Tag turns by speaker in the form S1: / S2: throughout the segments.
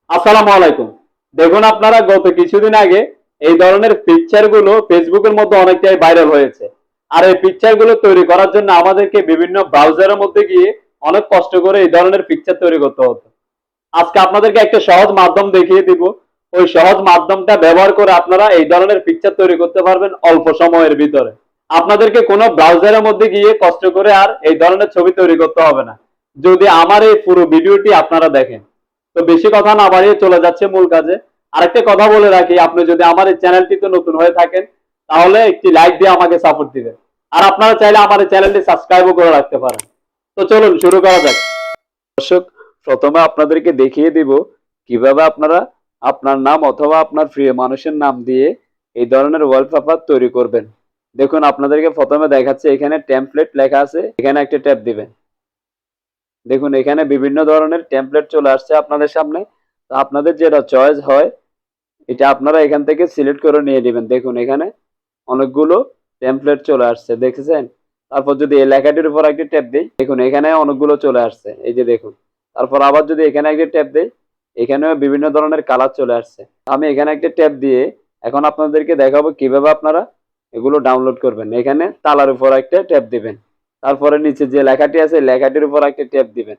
S1: আসসালামু আলাইকুম। দেখুন আপনারা গত কিছুদিন আগে এই ধরনের পিকচার গুলো ফেসবুকের মধ্যে অনেকটাই ভাইরাল হয়েছে। আর এই পিকচার গুলো তৈরি করার জন্য আমাদেরকে বিভিন্ন ব্রাউজারের মধ্যে গিয়ে অনেক কষ্ট করে এই ধরনের পিকচার তৈরি করতে হতো। আজকে আপনাদেরকে একটা সহজ মাধ্যম দেখিয়ে দিব। ওই সহজ মাধ্যমটা ব্যবহার করে আপনারা এই ধরনের পিকচার তৈরি করতে পারবেন অল্প সময়ের ভিতরে। আপনাদেরকে কোনো ব্রাউজারের মধ্যে গিয়ে কষ্ট করে আর এই ধরনের ছবি তৈরি করতে হবে না, যদি আমার এই পুরো ভিডিওটি আপনারা দেখেন। তো বেশি কথা না বাড়িয়ে চলে যাচ্ছে মূল কাজে। আরেকটা কথা বলে রাখি, আপনি যদি আমার এই চ্যানেলটিতে নতুন হয়ে থাকেন তাহলে একটি লাইক দিয়ে আমাকে সাপোর্ট দিবেন। আর আপনারা চাইলে আমার এই চ্যানেলটি সাবস্ক্রাইবও করে রাখতে পারেন। তো চলুন শুরু করা যাক। দর্শক, প্রথমে আপনাদেরকে দেখিয়ে দিব কিভাবে আপনারা আপনার নাম অথবা আপনার প্রিয় মানুষের নাম দিয়ে এই ধরনের ওয়ালপেপার তৈরি করবেন। দেখুন আপনাদেরকে প্রথমে দেখাচ্ছে, এখানে টেমপ্লেট লেখা আছে, এখানে একটা ট্যাপ দিবেন। দেখুন এখানে বিভিন্ন ধরনের টেমপ্লেট চলে আসছে আপনাদের সামনে। তো আপনাদের যেটা চয়েস হয় এটা আপনারা এখান থেকে সিলেক্ট করে নিয়ে নেবেন। দেখুন এখানে অনেকগুলো টেমপ্লেট চলে আসছে, দেখেছেন? তারপর যদি এই লেখাটির উপর একটা ট্যাপ দিই, দেখুন এখানে অনেকগুলো চলে আসছে, এই যে দেখুন। তারপর আবার যদি এখানে একটা ট্যাপ দিই, এখানেও বিভিন্ন ধরনের কালার চলে আসছে। আমি এখানে একটা ট্যাপ দিয়ে এখন আপনাদেরকে দেখাবো কিভাবে আপনারা এগুলো ডাউনলোড করবেন। এখানে তালার উপর একটা ট্যাপ দিবেন, তারপরে নিচে যে লেখাটি আছে লেখাটির উপর একটা ট্যাপ দিবেন।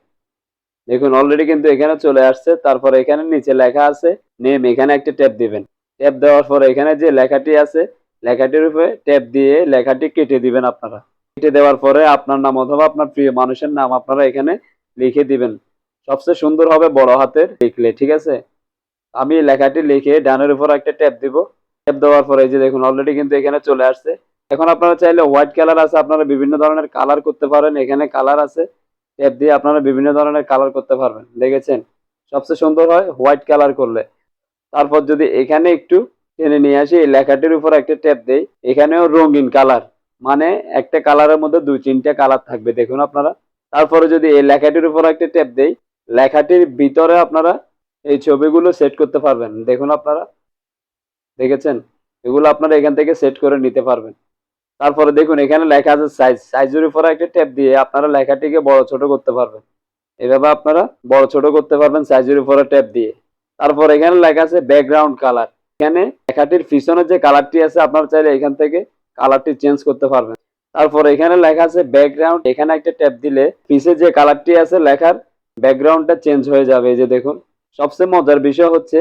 S1: দেখুন অলরেডি কিন্তু এখানে চলে আসছে। তারপরে এখানে নিচে লেখা আছে নেম, এখানে একটা ট্যাপ দিবেন। ট্যাপ দেওয়ার পরে এখানে যে লেখাটি আছে লেখাটির উপরে ট্যাপ দিয়ে লেখাটি কেটে দিবেন। আপনারা কেটে দেওয়ার পরে আপনার নাম অথবা আপনার প্রিয় মানুষের নাম আপনারা এখানে লিখে দিবেন। সবচেয়ে সুন্দর হবে বড় হাতের লিখলে, ঠিক আছে? আমি লেখাটি লিখে ডানের উপর একটা ট্যাপ দিব। ট্যাপ দেওয়ার পরে এই যে দেখুন অলরেডি কিন্তু এখানে চলে আসছে। এখন আপনারা চাইলে হোয়াইট কালার আছে, আপনারা বিভিন্ন ধরনের কালার করতে পারেন। এখানে কালার আছে, ট্যাপ দিয়ে আপনারা বিভিন্ন ধরনের কালার করতে পারবেন। দেখেছেন? সবচেয়ে সুন্দর হয় হোয়াইট কালার করলে। তারপর যদি এখানে একটু টেনে নিয়ে আসি, এই লেখাটির উপর একটা ট্যাপ দেই, এখানেও রঙিন কালার, মানে একটা কালারের মধ্যে দুই তিনটা কালার থাকবে, দেখুন আপনারা। তারপরে যদি এই লেখাটির উপর একটা ট্যাপ দেই, লেখাটির ভিতরে আপনারা এই ছবিগুলো সেট করতে পারবেন। দেখুন আপনারা, দেখেছেন? এগুলো আপনারা এখান থেকে সেট করে নিতে পারবেন। তারপরে দেখুন এখানে লেখা আছে সাইজ, সাইজের উপরে একটা ট্যাপ দিয়ে আপনারা লেখাটিকে বড় ছোট করতে পারবেন। এভাবে আপনারা বড় ছোট করতে পারবেন সাইজের উপরে ট্যাপ দিয়ে। তারপর এখানে লেখা আছে ব্যাকগ্রাউন্ড কালার, এখানে লেখাটির পিছনে যে কালারটি আছে আপনারা চাইলে এখান থেকে কালারটি চেঞ্জ করতে পারবেন। তারপর এখানে লেখা আছে ব্যাকগ্রাউন্ড, এখানে একটা ট্যাপ দিলে পিছে যে কালারটি আছে লেখার ব্যাকগ্রাউন্ডটা চেঞ্জ হয়ে যাবে। এই যে দেখুন, সবচেয়ে মজার বিষয় হচ্ছে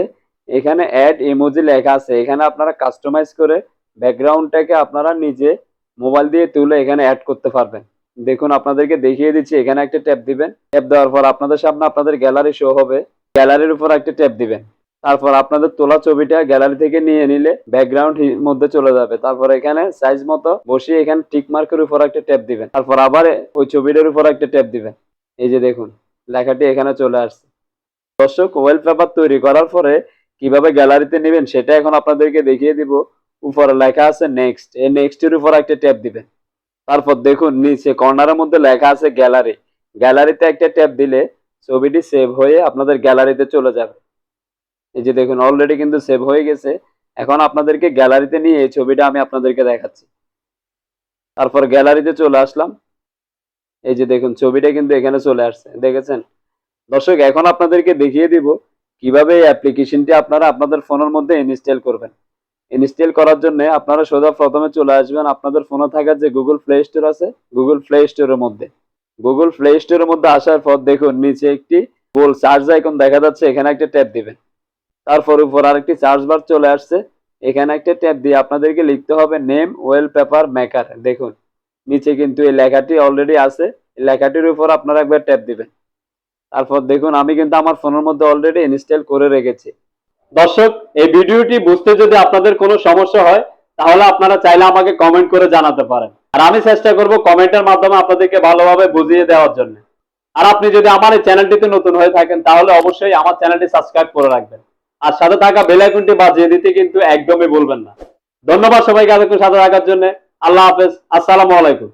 S1: এখানে অ্যাড ইমোজি লেখা আছে, এখানে আপনারা কাস্টমাইজ করে ব্যাকগ্রাউন্ডটাকে আপনারা নিজে মোবাইল দিয়ে তুলে এখানে অ্যাড করতে পারবেন। দেখুন আপনাদেরকে দেখিয়ে দিচ্ছি, এখানে একটা ট্যাপ দিবেন। ট্যাপ দেওয়ার পর আপনাদের সামনে আপনাদের গ্যালারি শো হবে, গ্যালারির উপর একটা ট্যাপ দিবেন। তারপর আপনাদের তোলা ছবিটা গ্যালারি থেকে নিয়ে নিলে ব্যাকগ্রাউন্ড মধ্যে চলে যাবে। তারপর এখানে সাইজ মতো বসিয়ে এখানে টিক মার্কের উপর একটা ট্যাপ দিবেন। তারপর আবার ওই ছবিটার উপর একটা ট্যাপ দিবেন। এই যে দেখুন লেখাটি এখানে চলে আসছে। দর্শক, ওয়ালপেপার তৈরি করার পরে কিভাবে গ্যালারিতে নেবেন সেটা এখন আপনাদেরকে দেখিয়ে দিব। উপরে লেখা আছে নেক্সট, এই নেক্সট এর উপর একটা ট্যাপ দিবেন। তারপর দেখুন নিচে কর্নারের মধ্যে লেখা আছে গ্যালারি, গ্যালারিতে একটা ট্যাপ দিলে ছবিটি সেভ হয়ে আপনাদের গ্যালারিতে চলে যাবে। এই যে দেখুন অলরেডি কিন্তু সেভ হয়ে গেছে। এখন আপনাদেরকে গ্যালারিতে নিয়ে এই ছবিটা আমি আপনাদেরকে দেখাচ্ছি। তারপর গ্যালারিতে চলে আসলাম, এই যে দেখুন ছবিটা কিন্তু এখানে চলে আসছে, দেখেছেন? দর্শক, এখন আপনাদেরকে দেখিয়ে দিব কিভাবে এই অ্যাপ্লিকেশনটি আপনারা আপনাদের ফোনের মধ্যে ইনস্টল করবেন। ইনস্টল করার জন্য আপনারা সোজা প্রথমে চলে আসবেন আপনাদের ফোনে থাকা যে গুগল প্লে স্টোর আছে, গুগল প্লে স্টোরের মধ্যে। গুগল প্লে স্টোরের মধ্যে আসার পর দেখুন নিচে একটি গোল সার্চ আইকন দেখা যাচ্ছে, এখানে একটা ট্যাপ দিবেন। তারপর উপর আরেকটি সার্চ বার চলে আসছে, এখানে একটা ট্যাপ দিয়ে আপনাদেরকে লিখতে হবে নেম ওয়ালপেপার মেকার। দেখুন নিচে কিন্তু এই লেখাটি অলরেডি আছে, এই লেখাটির উপর আপনারা একবার ট্যাপ দিবেন। তারপর দেখুন আমি কিন্তু আমার ফোনের মধ্যে অলরেডি ইনস্টল করে রেখেছি। দর্শক, এই ভিডিওটি বুঝতে যদি আপনাদের কোনো সমস্যা হয় তাহলে আপনারা চাইলে আমাকে কমেন্ট করে জানাতে পারেন, আর আমি চেষ্টা করব কমেন্টের মাধ্যমে আপনাদেরকে ভালোভাবে বুঝিয়ে দেওয়ার জন্য। আর আপনি যদি আমার এই চ্যানেলটিতে নতুন হয়ে থাকেন তাহলে অবশ্যই আমার চ্যানেলটি সাবস্ক্রাইব করে রাখবেন, আর সাথে থাকা বেল আইকনটি বাজিয়ে দিতে কিন্তু একদমই ভুলবেন না। ধন্যবাদ সবাইকে এতক্ষণ সাথে থাকার জন্য। আল্লাহ হাফেজ, আসসালামু আলাইকুম।